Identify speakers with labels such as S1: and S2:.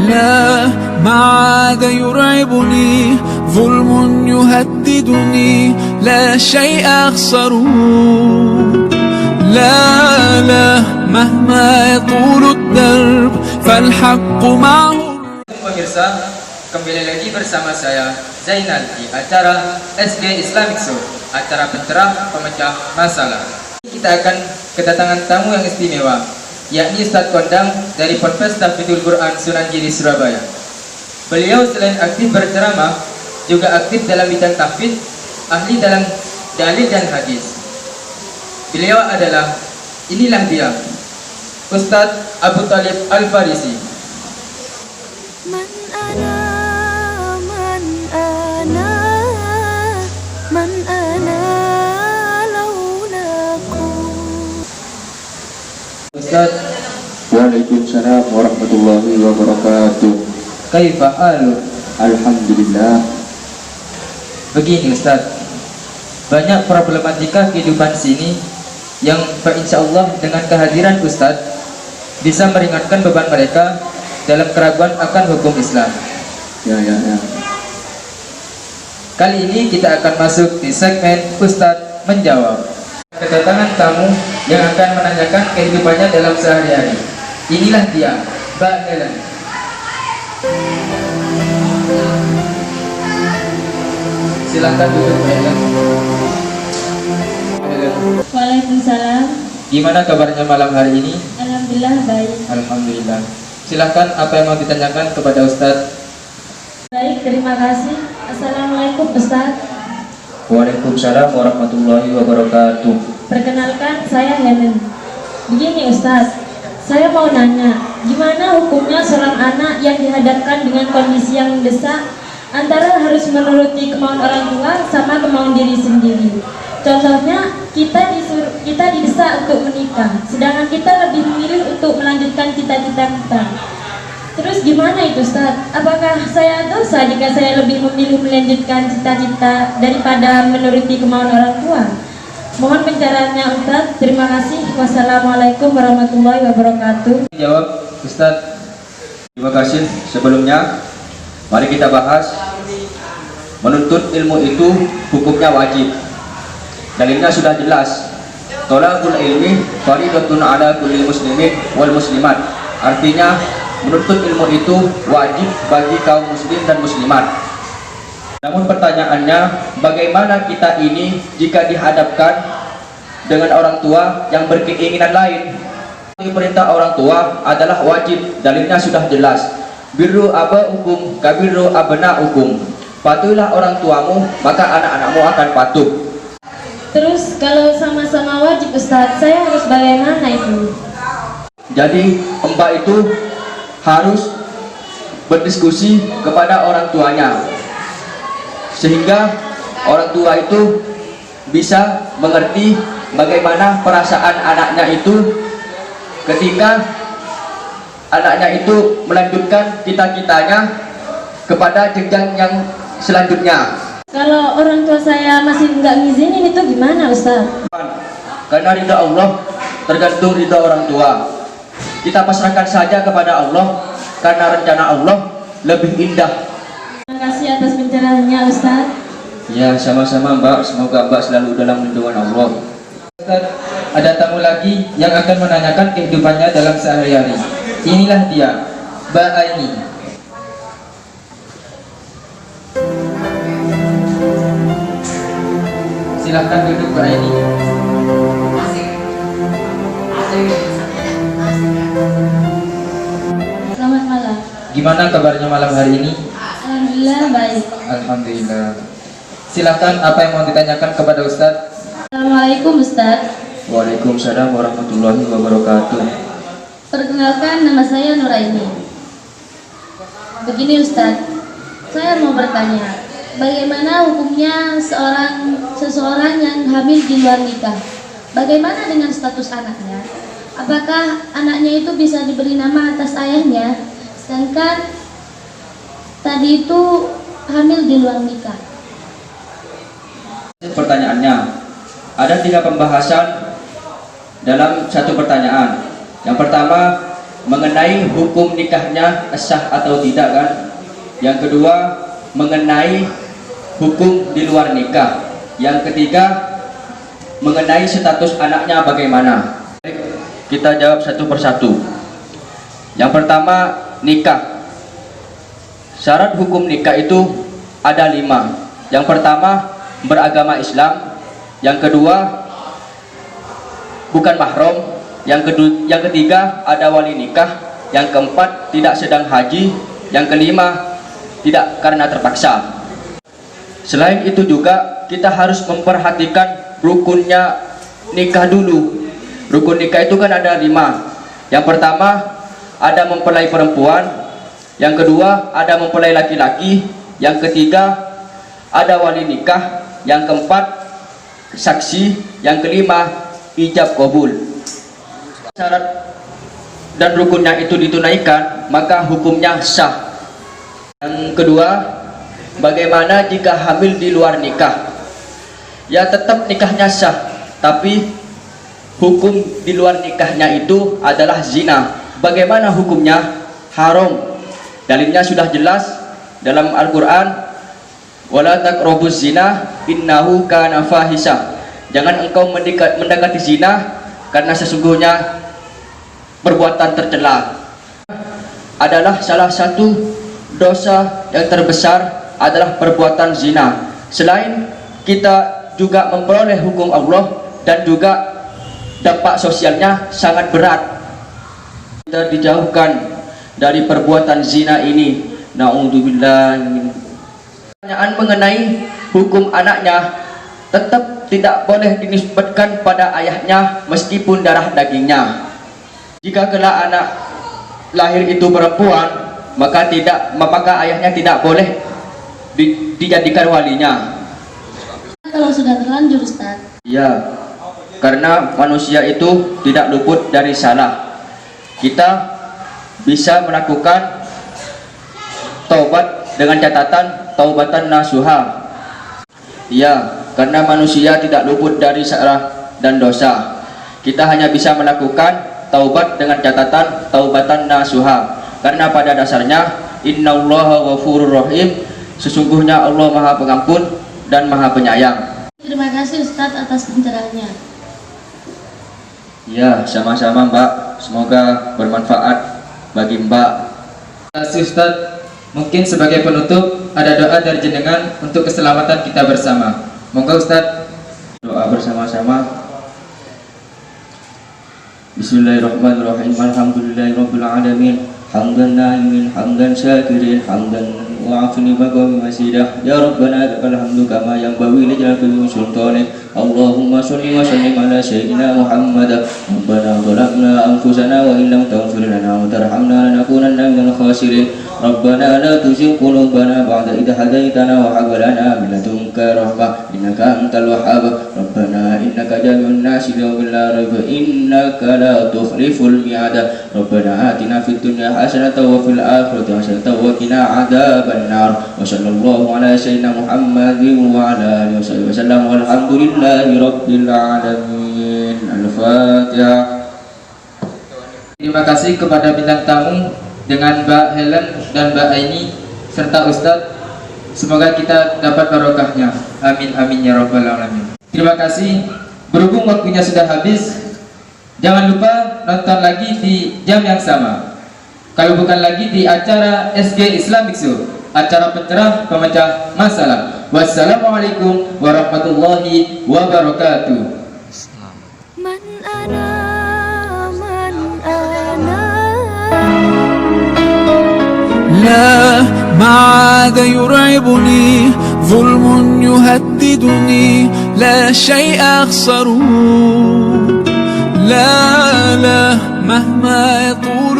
S1: لا ما عاد يرعبني ظلم يهددني لا شيء أخسره لا مهما يطول الدرب فالحق معه.
S2: Pemirsa, kembali lagi bersama saya Zainal di acara SG Islamic Show, acara pencerah pemecah masalah. Kita akan kedatangan tamu yang istimewa, yakni Ustadz Kondang dari Ponpes Tahfidzul Quran Sunan Giri, Surabaya. Beliau selain aktif berceramah, juga aktif dalam bidang tahfidz, ahli dalam dalil dan hadis. Beliau adalah, inilah dia, Ustadz Abu Talib Al-Farisi. Ustaz.
S3: Waalaikumsalam warahmatullahi wabarakatuh.
S2: Kaifa halu?
S3: Alhamdulillah.
S2: Begini Ustaz, banyak problematika kehidupan sini yang insyaallah dengan kehadiran Ustaz bisa meringankan beban mereka dalam keraguan akan hukum Islam.
S3: Ya.
S2: Kali ini kita akan masuk di segmen Ustaz menjawab. Kedatangan tamu yang akan menanyakan kehidupannya dalam sehari-hari. Inilah dia, Mbak Helen. Silakan duduk, Mbak Helen.
S4: Waalaikumsalam.
S2: Gimana kabarnya malam hari ini?
S4: Alhamdulillah baik.
S2: Alhamdulillah. Silakan, apa yang mau ditanyakan kepada Ustadz?
S4: Baik, terima kasih. Assalamualaikum Ustaz.
S3: Waalaikumsalam warahmatullahi wabarakatuh.
S4: Perkenalkan, saya Helen. Begini Ustaz, saya mau nanya, gimana hukumnya seorang anak yang dihadapkan dengan kondisi yang mendesak antara harus menuruti kemauan orang tua sama kemauan diri sendiri? Contohnya, kita didesak untuk menikah, sedangkan kita lebih memilih untuk melanjutkan cita-cita kita. Terus gimana itu Ustaz? Apakah saya dosa jika saya lebih memilih melanjutkan cita-cita daripada menuruti kemauan orang tua? Mohon pencerahannya Ustaz. Terima kasih. Wassalamualaikum warahmatullahi wabarakatuh.
S2: Jawab Ustaz.
S3: Terima kasih. Sebelumnya, mari kita bahas menuntut ilmu itu hukumnya wajib. Dalilnya sudah jelas. Thalabul ilmi fardhatun ala kulli muslimin wal muslimat. Artinya menuntut ilmu itu wajib bagi kaum muslim dan muslimat. Namun pertanyaannya, bagaimana kita ini jika dihadapkan dengan orang tua yang berkeinginan lain? Perintah orang tua adalah wajib, dalilnya sudah jelas. Birru abaukum kabirru abnaukum. Patuhilah orang tuamu, maka anak-anakmu akan patuh.
S4: Terus kalau sama-sama wajib Ustaz, saya harus bagaimana itu?
S3: Jadi mbak itu harus berdiskusi kepada orang tuanya, sehingga orang tua itu bisa mengerti bagaimana perasaan anaknya itu ketika anaknya itu melanjutkan cita-citanya kepada jenjang yang selanjutnya.
S4: Kalau orang tua saya masih nggak ngizinin itu gimana Ustaz?
S3: Karena ridha Allah tergantung ridha orang tua. Kita pasrahkan saja kepada Allah, karena rencana Allah lebih indah.
S4: Terima kasih atas pencerahannya Ustaz.
S2: Ya, sama-sama Mbak. Semoga Mbak selalu dalam lindungan Allah. Ustaz, ada tamu lagi yang akan menanyakan kehidupannya dalam sehari-hari. Inilah dia, Mbak Aini. Silahkan duduk, Mbak Aini.
S4: Selamat malam.
S2: Gimana kabarnya malam hari ini?
S4: Alhamdulillah baik.
S2: Alhamdulillah. Silakan, apa yang mau ditanyakan kepada Ustadz?
S4: Assalamualaikum Ustaz.
S3: Waalaikumsalam warahmatullahi wabarakatuh.
S4: Perkenalkan, nama saya Nuraini. Begini Ustaz, saya mau bertanya, bagaimana hukumnya seseorang yang hamil di luar nikah? Bagaimana dengan status anaknya? Apakah anaknya itu bisa diberi nama atas ayahnya, sedangkan tadi itu hamil di luar nikah?
S3: Pertanyaannya, ada 3 pembahasan dalam satu pertanyaan. Yang pertama, mengenai hukum nikahnya sah atau tidak kan. Yang kedua mengenai hukum di luar nikah. Yang ketiga mengenai status anaknya bagaimana. Kita jawab satu persatu. Yang pertama, nikah. Syarat hukum nikah itu ada 5. Yang pertama, beragama Islam. Yang kedua, bukan mahram. Yang ketiga, ada wali nikah. Yang keempat, tidak sedang haji. Yang kelima, tidak karena terpaksa. Selain itu juga kita harus memperhatikan rukunnya nikah dulu. Rukun nikah itu kan ada 5. Yang pertama, ada mempelai perempuan. Yang kedua, ada mempelai laki-laki. Yang ketiga, ada wali nikah. Yang keempat, saksi. Yang kelima, ijab kabul. Syarat dan rukunnya itu ditunaikan, maka hukumnya sah. Yang kedua, bagaimana jika hamil di luar nikah? Ya tetap nikahnya sah, tapi hukum di luar nikahnya itu adalah zina. Bagaimana hukumnya? Haram. Dalilnya sudah jelas dalam Al-Quran, wala taqrabuz zina innahu kana fahisha. Jangan engkau mendekati zina, karena sesungguhnya perbuatan tercela. Adalah salah satu dosa yang terbesar adalah perbuatan zina. Selain kita juga memperoleh hukum Allah, dan juga dampak sosialnya sangat berat. Kita dijauhkan dari perbuatan zina ini. Na'udzubillah. Pertanyaan mengenai hukum anaknya tetap tidak boleh dinisbatkan pada ayahnya meskipun darah dagingnya. Jika kelak anak lahir itu perempuan, maka ayahnya tidak boleh dijadikan walinya.
S5: Kalau sudah terlanjur, Ustaz.
S3: Ya, karena manusia itu tidak luput dari salah. Kita bisa melakukan taubat dengan catatan taubatan nasuha. Ya, karena manusia tidak luput dari salah dan dosa. Kita hanya bisa melakukan taubat dengan catatan taubatan nasuha. Karena pada dasarnya innallaha ghafurur rahim, sesungguhnya Allah Maha Pengampun dan Maha Penyayang.
S5: Terima kasih Ustadz atas pencerahannya.
S3: Ya, sama-sama Mbak. Semoga bermanfaat bagi Mbak.
S2: Terima kasih Ustaz. Mungkin sebagai penutup ada doa dari jenengan untuk keselamatan kita bersama. Monggo Ustaz.
S3: Doa bersama-sama. Bismillahirrahmanirrahim. Alhamdulillahirabbil alamin. Hamdan na'imin, hamdan syakirin, hamdan wa'afni baqawi masidah. Ya Rabbana lakal hamdu kama yanbaghi li jalali sultanik. Allahumma sholli wa sallim ala sayyidina Muhammad. Rabbana zalamna anfusana wa illam taghfir lana wa tarhamna lanakunanna minal khasirin. Rabbana la tuzigh qulubana ba'da idh hadaytana wa hab lana min ladunka rahmah innaka antal wahhab. Rabbana innaka jami'un nasi yawmin la raiba innaka la tukhliful mi'ad. Rabbana atina fid dunya hasanatan wa fil akhirati hasanatan wa qina adzaban nar. Wa sallallahu ala sayyidina Muhammadin wa ala alihi wasallam walhamdulillahi rabbil alamin. Al-Fatihah.
S2: Terima kasih kepada bintang tamu dengan Mbak Helen dan Mbak Aini serta Ustadz. Semoga kita dapat barokahnya. Amin amin ya rabbal alamin. Terima kasih. Berhubung waktunya sudah habis, jangan lupa nonton lagi di jam yang sama. Kalau bukan lagi di acara SG Islamic Show, acara pencerah pemecah masalah. Wassalamualaikum warahmatullahi wabarakatuh.
S6: Man ana
S1: لا ما عاد يرعبني ظلم يهددني لا شيء أخسره لا مهما يطول